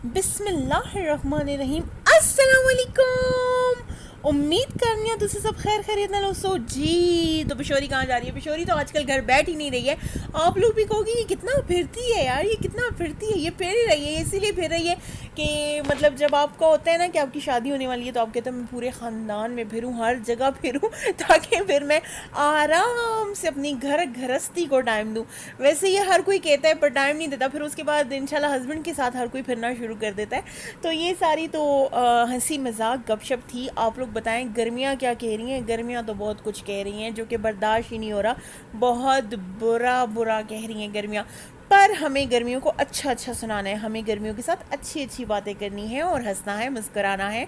بسم اللہ الرحمن الرحیم. السلام علیکم. امید کرنی ہے تسی سب خیر خیریت نال ہو. جی تو پشوری کہاں جا رہی ہے؟ پشوری تو آج کل گھر بیٹھ ہی نہیں رہی ہے. آپ لوگ بھی کہو گے یہ کتنا پھرتی ہے یار، یہ کتنا پھرتی ہے. یہ پھر ہی رہی ہے، اسی لیے پھر رہی ہے کہ مطلب جب آپ کو ہوتا ہے نا کہ آپ کی شادی ہونے والی ہے تو آپ کہتے ہیں میں پورے خاندان میں پھروں، ہر جگہ پھروں تاکہ پھر میں آرام سے اپنی گھرستی کو ٹائم دوں. ویسے یہ ہر کوئی کہتا ہے پر ٹائم نہیں دیتا، پھر اس کے بعد انشاءاللہ ہسبینڈ کے ساتھ ہر کوئی پھرنا شروع کر دیتا ہے. تو یہ ساری تو ہنسی مذاق گپ شپ تھی. آپ لوگ بتائیں گرمیاں کیا کہہ رہی ہیں؟ گرمیاں تو بہت کچھ کہہ رہی ہیں جو کہ برداشت ہی نہیں ہو رہا. بہت برا کہہ رہی ہیں گرمیاں. پر ہمیں گرمیوں کو اچھا سنانا ہے، ہمیں گرمیوں کے ساتھ اچھی باتیں کرنی ہیں اور ہنسنا ہے، مسکرانا ہے.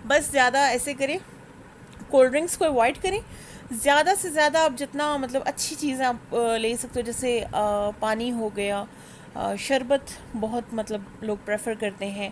بس زیادہ ایسے کریں، کولڈ ڈرنکس کو اوائڈ کریں. زیادہ سے زیادہ آپ جتنا مطلب اچھی چیزیں آپ لے سکتے ہو، جیسے پانی ہو گیا، شربت بہت مطلب لوگ پریفر کرتے ہیں،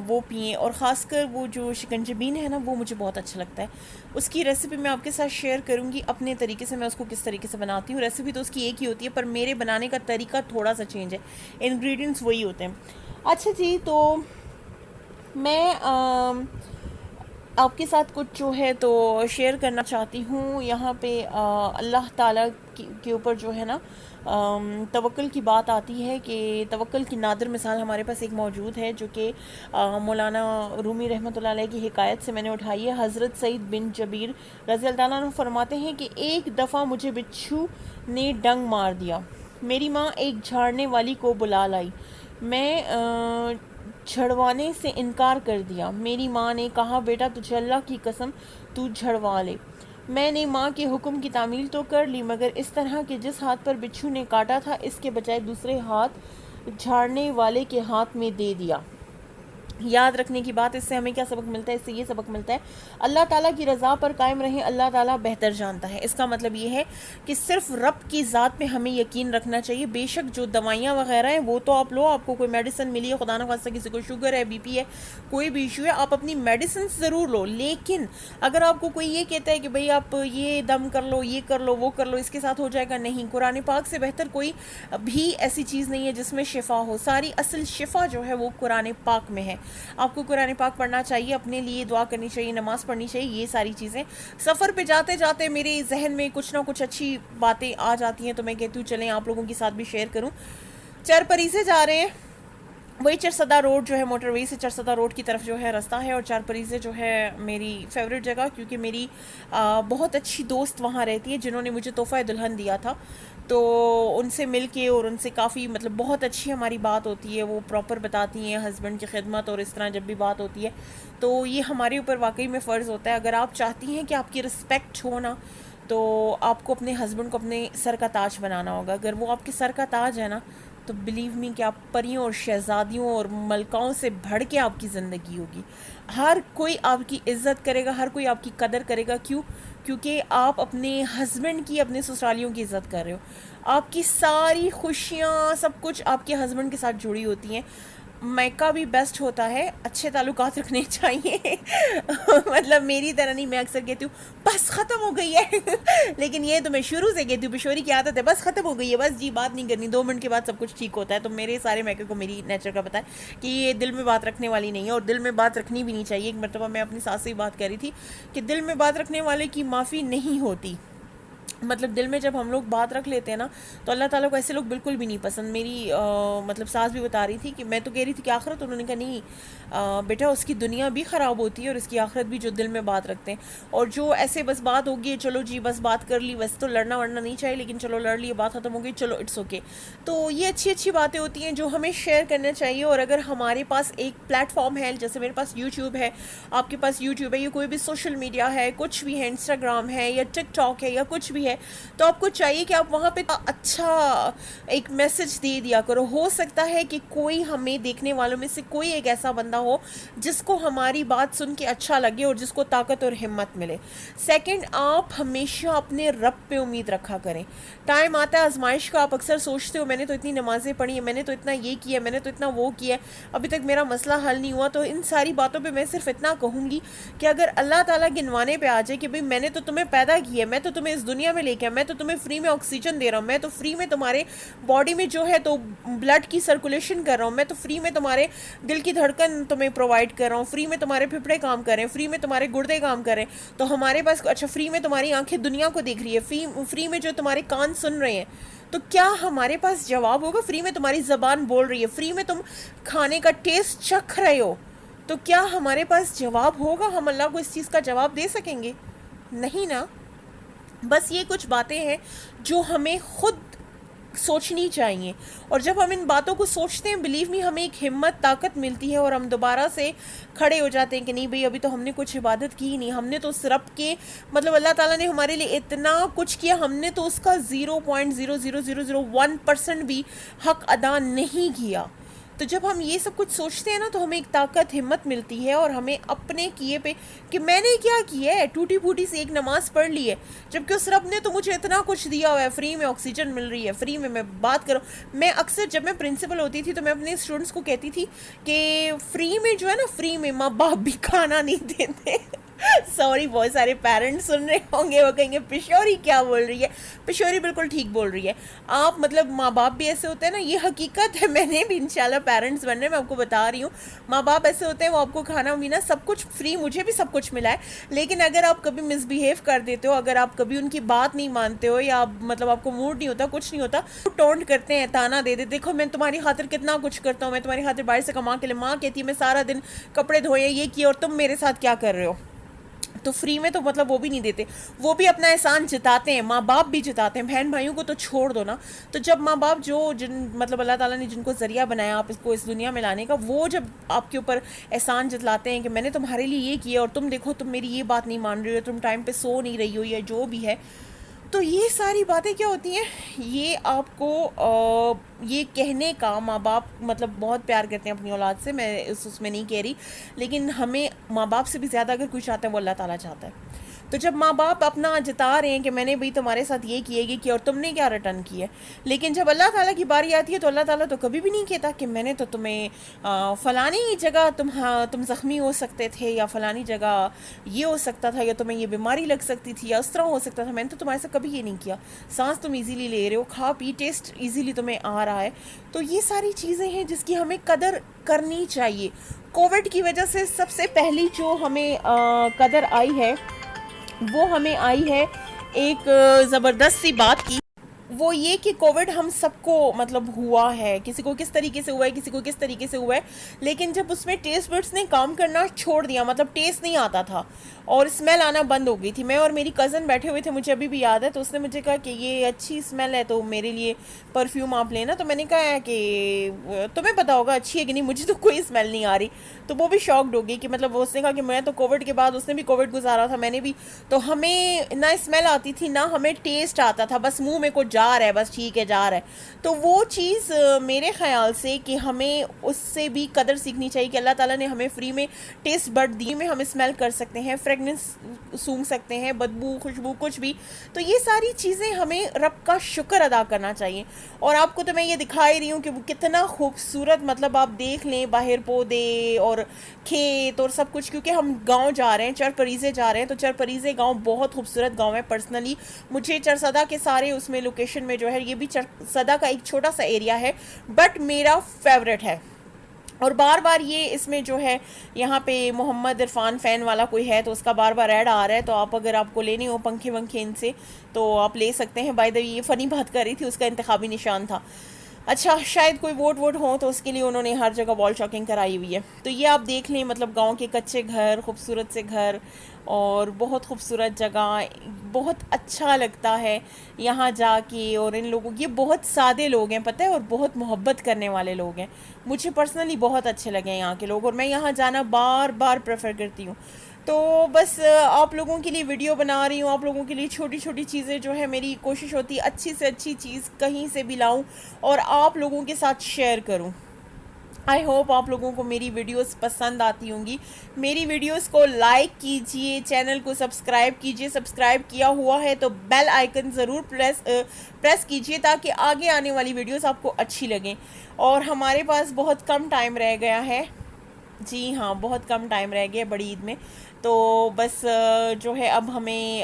وہ پئیں. اور خاص کر وہ جو شکنجبین ہے نا، وہ مجھے بہت اچھا لگتا ہے. اس کی ریسیپی میں آپ کے ساتھ شیئر کروں گی اپنے طریقے سے، میں اس کو کس طریقے سے بناتی ہوں. ریسیپی تو اس کی ایک ہی ہوتی ہے پر میرے بنانے کا طریقہ تھوڑا سا چینج ہے، انگریڈینٹس وہی ہوتے ہیں. اچھا جی، تو میں آپ کے ساتھ کچھ جو ہے تو شیئر کرنا چاہتی ہوں. یہاں پہ اللہ تعالیٰ کے اوپر جو ہے نا توکل کی بات آتی ہے کہ توکل کی نادر مثال ہمارے پاس ایک موجود ہے جو کہ مولانا رومی رحمۃ اللہ علیہ کی حکایت سے میں نے اٹھائی ہے. حضرت سعید بن جبیر رضی اللہ تعالیٰ عنہ فرماتے ہیں کہ ایک دفعہ مجھے بچھو نے ڈنگ مار دیا. میری ماں ایک جھاڑنے والی کو بلا لائی. میں جھڑوانے سے انکار کر دیا. میری ماں نے کہا بیٹا تجھے اللہ کی قسم تو جھڑوا لے. میں نے ماں کے حکم کی تعمیل تو کر لی، مگر اس طرح کہ جس ہاتھ پر بچھو نے کاٹا تھا اس کے بجائے دوسرے ہاتھ جھاڑنے والے کے ہاتھ میں دے دیا. یاد رکھنے کی بات، اس سے ہمیں کیا سبق ملتا ہے؟ اس سے یہ سبق ملتا ہے اللہ تعالیٰ کی رضا پر قائم رہیں، اللہ تعالیٰ بہتر جانتا ہے. اس کا مطلب یہ ہے کہ صرف رب کی ذات پہ ہمیں یقین رکھنا چاہیے. بے شک جو دوائیاں وغیرہ ہیں وہ تو آپ لو، آپ کو کوئی میڈیسن ملی ہے، خدا نخواستہ کسی کو شوگر ہے، بی پی ہے، کوئی بھی ایشو ہے، آپ اپنی میڈیسن ضرور لو. لیکن اگر آپ کو کوئی یہ کہتا ہے کہ بھئی آپ یہ دم کر لو، یہ کر لو، وہ کر لو، اس کے ساتھ ہو جائے گا، نہیں. قرآن پاک سے بہتر کوئی بھی ایسی چیز نہیں ہے جس میں شفا ہو. ساری اصل شفا جو ہے وہ قرآن پاک میں ہے. آپ کو قرآن پاک پڑھنا چاہیے، اپنے لیے دعا کرنی چاہیے، نماز پڑھنی چاہیے. یہ ساری چیزیں سفر پہ جاتے جاتے میرے ذہن میں کچھ نہ کچھ اچھی باتیں آ جاتی ہیں تو میں کہتی ہوں چلیں آپ لوگوں کے ساتھ بھی شیئر کروں. چرپری سے جا رہے ہیں، وہی چرسدہ روڈ جو ہے، موٹر وے سے چرسدہ روڈ کی طرف جو ہے رستہ ہے، اور چارپری سے جو ہے میری فیوریٹ جگہ، کیونکہ میری بہت اچھی دوست وہاں رہتی ہے جنہوں نے مجھے تحفہ دلہن دیا تھا. تو ان سے مل کے اور ان سے کافی مطلب بہت اچھی ہماری بات ہوتی ہے. وہ پراپر بتاتی ہیں ہسبینڈ کی خدمت، اور اس طرح جب بھی بات ہوتی ہے تو یہ ہمارے اوپر واقعی میں فرض ہوتا ہے. اگر آپ چاہتی ہیں کہ آپ کی رسپیکٹ ہو نا، تو آپ کو اپنے ہسبینڈ کو اپنے سر کا تاج بنانا ہوگا. اگر وہ آپ کے سر کا تاج ہے نا تو بلیو می کہ آپ پریوں اور شہزادیوں اور ملکاؤں سے بڑھ کے آپ کی زندگی ہوگی. ہر کوئی آپ کی عزت کرے گا، ہر کوئی آپ کی قدر کرے گا. کیوں؟ کیونکہ آپ اپنے ہسبینڈ کی، اپنے سسرالیوں کی عزت کر رہے ہو. آپ کی ساری خوشیاں سب کچھ آپ کے ہسبینڈ کے ساتھ جڑی ہوتی ہیں. میکا بھی بیسٹ ہوتا ہے، اچھے تعلقات رکھنے چاہیے. مطلب میری طرح نہیں، میں اکثر کہتی ہوں بس ختم ہو گئی ہے لیکن یہ تو میں شروع سے کہتی ہوں، پشوری کی عادت ہے، بس ختم ہو گئی ہے، بس جی بات نہیں کرنی، 2 منٹ کے بعد سب کچھ ٹھیک ہوتا ہے. تو میرے سارے میکے کو میری نیچر کا پتہ ہے کہ یہ دل میں بات رکھنے والی نہیں ہے، اور دل میں بات رکھنی بھی نہیں چاہیے. ایک مرتبہ میں اپنی ساس سے ہی بات کر رہی تھی کہ دل میں بات رکھنے والے کی معافی نہیں ہوتی. مطلب دل میں جب ہم لوگ بات رکھ لیتے ہیں نا تو اللہ تعالیٰ کو ایسے لوگ بالکل بھی نہیں پسند. میری مطلب ساس بھی بتا رہی تھی کہ میں تو کہہ رہی تھی کہ آخرت، انہوں نے کہا نہیں بیٹا اس کی دنیا بھی خراب ہوتی ہے اور اس کی آخرت بھی، جو دل میں بات رکھتے ہیں. اور جو ایسے بس بات ہوگی چلو جی بس بات کر لی، ویسے تو لڑنا ورنا نہیں چاہیے لیکن چلو لڑ لی، بات ختم ہو گئی، چلو اٹس اوکے. تو یہ اچھی باتیں ہوتی ہیں جو ہمیں شیئر کرنا چاہیے. اور اگر ہمارے پاس ایک پلیٹ فارم ہے، جیسے میرے پاس یوٹیوب ہے، آپ کے پاس یوٹیوب ہے، یا کوئی بھی سوشل میڈیا ہے، کچھ بھی ہے، انسٹاگرام ہے یا ٹک ٹاک ہے یا کچھ بھی ہے، تو آپ کو چاہیے کہ آپ وہاں پہ اچھا ایک میسج دے دیا کرو. ہو سکتا ہے کہ کوئی ہمیں دیکھنے والوں میں سے کوئی ایک ایسا بندہ ہو جس کو ہماری بات سن کے اچھا لگے اور جس کو طاقت اور ہمت ملے. سیکنڈ، آپ ہمیشہ اپنے رب پہ امید رکھا کریں. ٹائم آتا ہے آزمائش کا، آپ اکثر سوچتے ہو میں نے تو اتنی نمازیں پڑھی ہیں، میں نے تو اتنا یہ کیا، میں نے تو اتنا وہ کیا، ابھی تک میرا مسئلہ حل نہیں ہوا. تو ان ساری باتوں پہ میں صرف اتنا کہوں گی کہ اگر اللہ تعالیٰ گنوانے پہ آ جائے کہ بھئی میں نے تو تمہیں پیدا کیا ہے، میں تو تمہیں اس دنیا میں میں لے کے آیا, میں تو تمہیں فری میں آکسیجن دے رہا ہوں, میں تو فری میں تمہارے باڈی میں جو ہے تو بلڈ کی سرکولیشن کر رہا ہوں, میں تو فری میں تمہارے دل کی دھڑکن تمہیں پرووائڈ کر رہا ہوں, فری میں تمہارے پھپھڑے کام کر رہے ہیں, فری میں تمہارے گردے کام کر رہے ہیں, تو ہمارے پاس اچھا فری میں تمہاری آنکھیں دنیا کو دیکھ رہی ہے, فری میں جو تمہارے کان سن رہے ہیں, تو کیا ہمارے پاس جواب ہوگا؟ فری میں تمہاری زبان بول رہی ہے, فری میں تم کھانے کا ٹیسٹ چکھ رہے ہو, تو کیا ہمارے پاس جواب ہوگا؟ ہم اللہ کو اس چیز کا جواب دے سکیں گے؟ نہیں نا. بس یہ کچھ باتیں ہیں جو ہمیں خود سوچنی چاہیے, اور جب ہم ان باتوں کو سوچتے ہیں بلیو می ہمیں ایک ہمت طاقت ملتی ہے, اور ہم دوبارہ سے کھڑے ہو جاتے ہیں کہ نہیں بھئی ابھی تو ہم نے کچھ عبادت کی نہیں, ہم نے تو اس رب کے مطلب اللہ تعالیٰ نے ہمارے لیے اتنا کچھ کیا, ہم نے تو اس کا 0.00001% بھی حق ادا نہیں کیا. تو جب ہم یہ سب کچھ سوچتے ہیں نا تو ہمیں ایک طاقت ہمت ملتی ہے, اور ہمیں اپنے کیے پہ کہ میں نے کیا کیا ہے, ٹوٹی پھوٹی سی ایک نماز پڑھ لی ہے, جبکہ اس رب نے تو مجھے اتنا کچھ دیا ہوا ہے, فری میں آکسیجن مل رہی ہے, فری میں بات کروں. میں اکثر جب میں پرنسپل ہوتی تھی تو میں اپنے اسٹوڈنٹس کو کہتی تھی کہ فری میں جو ہے نا, فری میں ماں باپ بھی کھانا نہیں دیتے. سوری, بہت سارے پیرنٹس سن رہے ہوں گے, وہ کہیں گے پشوری کیا بول رہی ہے. پشوری بالکل ٹھیک بول رہی ہے. آپ مطلب ماں باپ بھی ایسے ہوتے ہیں نا, یہ حقیقت ہے, میں نے بھی انشاءاللہ پیرنٹس بننے میں آپ کو بتا رہی ہوں, ماں باپ ایسے ہوتے ہیں وہ آپ کو کھانا پینا سب کچھ فری, مجھے بھی سب کچھ ملا ہے, لیکن اگر آپ کبھی مس بیہیو کر دیتے ہو, اگر آپ کبھی ان کی بات نہیں مانتے ہو, یا مطلب آپ کو موڈ نہیں ہوتا, کچھ نہیں ہوتا, ٹونٹ کرتے ہیں, تانا دے دے, دیکھو میں تمہاری خاطر کتنا کچھ کرتا ہوں, میں تمہاری خاطر باہر سے کما کے لے, ماں کہتی ہے میں سارا دن کپڑے دھوئے یہ کیا اور تم میرے ساتھ کیا کر رہے ہو. تو فری میں تو مطلب وہ بھی نہیں دیتے, وہ بھی اپنا احسان جتاتے ہیں, ماں باپ بھی جتاتے ہیں, بہن بھائیوں کو تو چھوڑ دو نا. تو جب ماں باپ جن مطلب اللہ تعالیٰ نے جن کو ذریعہ بنایا آپ اس کو اس دنیا میں لانے کا, وہ جب آپ کے اوپر احسان جتلاتے ہیں کہ میں نے تمہارے لیے یہ کیا اور تم دیکھو تم میری یہ بات نہیں مان رہی ہو, تم ٹائم پہ سو نہیں رہی ہو, یا جو بھی ہے, تو یہ ساری باتیں کیا ہوتی ہیں, یہ آپ کو یہ کہنے کا ماں باپ مطلب بہت پیار کرتے ہیں اپنی اولاد سے, میں اس میں نہیں کہہ رہی, لیکن ہمیں ماں باپ سے بھی زیادہ اگر کوئی چاہتا ہے وہ اللہ تعالیٰ چاہتا ہے. تو جب ماں باپ اپنا جتا رہے ہیں کہ میں نے بھئی تمہارے ساتھ یہ کیا اور تم نے کیا ریٹرن کیا ہے, لیکن جب اللہ تعالیٰ کی باری آتی ہے تو اللہ تعالیٰ تو کبھی بھی نہیں کہتا کہ میں نے تو تمہیں فلانی جگہ تم زخمی ہو سکتے تھے, یا فلانی جگہ یہ ہو سکتا تھا, یا تمہیں یہ بیماری لگ سکتی تھی, یا اس طرح ہو سکتا تھا, میں نے تو تمہارے ساتھ کبھی یہ نہیں کیا, سانس تم ایزیلی لے رہے ہو, کھا پی ٹیسٹ ایزیلی تمہیں آ رہا ہے. تو یہ ساری چیزیں ہیں جس کی ہمیں قدر کرنی چاہیے. کووڈ کی وجہ سے سب سے پہلی جو ہمیں قدر آئی ہے وہ ہمیں آئی ہے ایک زبردست سی بات کی, وہ یہ کہ کووڈ ہم سب کو مطلب ہوا ہے, کسی کو کس طریقے سے ہوا ہے, کسی کو کس طریقے سے ہوا ہے, لیکن جب اس میں ٹیسٹ بڈس نے کام کرنا چھوڑ دیا, مطلب ٹیسٹ نہیں آتا تھا اور اسمیل آنا بند ہو گئی تھی. میں اور میری کزن بیٹھے ہوئے تھے, مجھے ابھی بھی یاد ہے, تو اس نے مجھے کہا کہ یہ اچھی اسمیل ہے تو میرے لیے پرفیوم آپ لینا. تو میں نے کہا کہ تمہیں پتا ہوگا اچھی ہے کہ نہیں, مجھے تو کوئی اسمیل نہیں آ رہی. تو وہ بھی شاکڈ ہو گئی کہ مطلب اس نے کہا کہ میں تو کووڈ کے بعد, اس نے بھی کووڈ گزارا تھا, میں نے بھی, تو ہمیں نہ اسمیل آتی تھی نہ ہمیں ٹیسٹ آتا تھا, بس منہ میں کچھ جا رہا ہے, بس ٹھیک ہے جا رہا ہے. تو وہ چیز میرے خیال سے کہ ہمیں اس سے بھی قدر سیکھنی چاہیے کہ اللہ تعالیٰ نے ہمیں فری میں ٹیسٹ بڈ دی, میں ہم اسمیل کر سکتے ہیں, فریگننس سونگھ سکتے ہیں, بدبو خوشبو کچھ بھی. تو یہ ساری چیزیں ہمیں رب کا شکر ادا کرنا چاہیے. اور آپ کو تو میں یہ دکھائی رہی ہوں کہ وہ کتنا خوبصورت, مطلب آپ دیکھ لیں باہر پودے اور کھیت اور سب کچھ, کیونکہ ہم گاؤں جا رہے ہیں, چرپریزے جا رہے ہیں, تو چرپریزے گاؤں بہت خوبصورت گاؤں ہے. پرسنلی مجھے چرسدا کے سارے اس میں لوکیشن میں جو ہے, یہ بھی چرسدا کا ایک چھوٹا سا ایریا ہے بٹ میرا فیوریٹ ہے. اور بار بار یہ اس میں جو ہے یہاں پہ محمد عرفان فین والا کوئی ہے تو اس کا بار بار ایڈ آ رہا ہے, تو آپ اگر آپ کو لینی ہو پنکھے ونکھے ان سے تو آپ لے سکتے ہیں. بائی دا وے یہ فنی بات کر رہی تھی, اس کا انتخابی نشان تھا. اچھا شاید کوئی ووٹ ہو تو اس کے لیے انہوں نے ہر جگہ وال چاکنگ کرائی ہوئی ہے. تو یہ آپ دیکھ لیں, مطلب گاؤں کے کچے گھر, خوبصورت سے گھر, اور بہت خوبصورت جگہ, بہت اچھا لگتا ہے یہاں جا کے. اور ان لوگوں, یہ بہت سادے لوگ ہیں پتہ ہے, اور بہت محبت کرنے والے لوگ ہیں. مجھے پرسنلی بہت اچھے لگے ہیں یہاں کے لوگ, اور میں یہاں جانا بار بار پریفر کرتی ہوں. تو بس آپ لوگوں کے لیے ویڈیو بنا رہی ہوں, آپ لوگوں کے لیے چھوٹی چھوٹی چیزیں جو ہے, میری کوشش ہوتی ہے اچھی سے اچھی چیز کہیں سے بھی لاؤں اور آپ لوگوں کے ساتھ شیئر کروں. آئی ہوپ آپ لوگوں کو میری ویڈیوز پسند آتی ہوں گی. میری ویڈیوز کو لائک کیجئے, چینل کو سبسکرائب کیجئے, سبسکرائب کیا ہوا ہے تو بیل آئیکن ضرور پریس کیجئے تاکہ آگے آنے والی ویڈیوز آپ کو اچھی لگیں. اور ہمارے پاس بہت کم ٹائم رہ گیا ہے, جی ہاں، بہت کم ٹائم رہ گیا بڑی عید میں، تو بس جو ہے اب ہمیں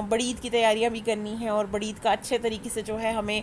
بڑی عید کی تیاریاں بھی کرنی ہیں، اور بڑی عید کا اچھے طریقے سے جو ہے ہمیں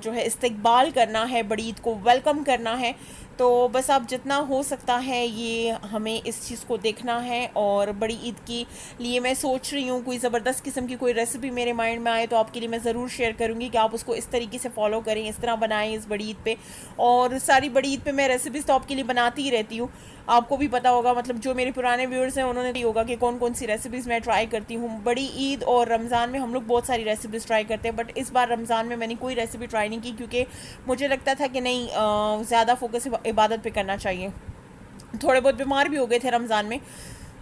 جو ہے استقبال کرنا ہے، بڑی عید کو ویلکم کرنا ہے. تو بس اب جتنا ہو سکتا ہے یہ ہمیں اس چیز کو دیکھنا ہے. اور بڑی عید کی لیے میں سوچ رہی ہوں کوئی زبردست قسم کی کوئی ریسیپی میرے مائنڈ میں آئے تو آپ کے لیے میں ضرور شیئر کروں گی کہ آپ اس کو اس طریقے سے فالو کریں، اس طرح بنائیں اس بڑی عید پہ. اور ساری بڑی عید پہ میں ریسیپیز تو آپ کے لیے بناتی ہی رہتی ہوں. آپ کو بھی پتا ہوگا، مطلب جو میرے پرانے ویورز ہیں انہوں نے بھی ہوگا کہ کون کون سی ریسیپیز میں ٹرائی کرتی ہوں. بڑی عید اور رمضان میں ہم لوگ بہت ساری ریسیپیز ٹرائی کرتے ہیں، بٹ اس بار رمضان میں نے کوئی ریسیپی ٹرائی نہیں کی، کیونکہ مجھے لگتا تھا کہ نہیں، زیادہ فوکس عبادت پہ کرنا چاہیے. تھوڑے بہت بیمار بھی ہو گئے تھے رمضان میں،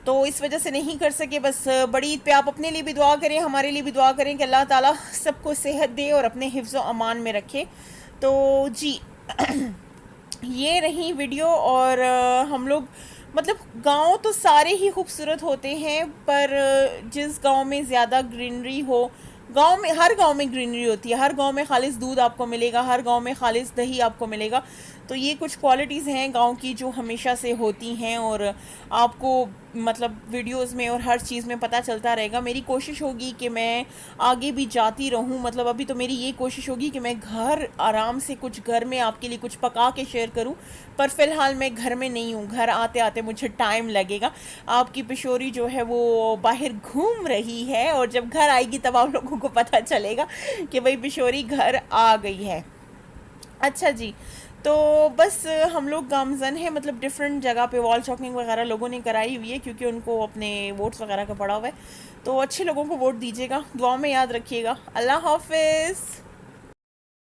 تو اس وجہ سے نہیں کر سکے. بس بڑی عید پہ آپ اپنے لیے بھی دعا کریں، ہمارے لیے بھی دعا کریں کہ اللہ تعالیٰ سب کو صحت دے اور اپنے حفظ و امان میں رکھے. تو جی یہ رہی ویڈیو. اور ہم لوگ مطلب گاؤں تو سارے ہی خوبصورت ہوتے ہیں، پر جس گاؤں میں زیادہ گرینری ہو، ہر گاؤں میں گرینری ہوتی ہے، ہر گاؤں میں خالص دودھ آپ کو ملے گا، ہر گاؤں میں خالص دہی آپ کو ملے گا. تو یہ کچھ کوالٹیز ہیں گاؤں کی جو ہمیشہ سے ہوتی ہیں، اور آپ کو مطلب ویڈیوز میں اور ہر چیز میں پتہ چلتا رہے گا. میری کوشش ہوگی کہ میں آگے بھی جاتی رہوں. مطلب ابھی تو میری یہ کوشش ہوگی کہ میں گھر آرام سے کچھ گھر میں آپ کے لیے کچھ پکا کے شیئر کروں، پر فی الحال میں گھر میں نہیں ہوں. گھر آتے آتے مجھے ٹائم لگے گا. آپ کی پشوری جو ہے وہ باہر گھوم رہی ہے، اور جب گھر آئے گی تب آپ لوگوں کو پتہ چلے گا کہ بھئی پشوری گھر آ گئی ہے. اچھا جی، تو بس ہم لوگ گامزن ہیں، مطلب ڈیفرنٹ جگہ پہ وال چاکنگ وغیرہ لوگوں نے کرائی ہوئی ہے، کیونکہ ان کو اپنے ووٹس وغیرہ کا پڑا ہوا ہے. تو اچھے لوگوں کو ووٹ دیجیے گا، دعاؤں میں یاد رکھیے گا. اللہ حافظ.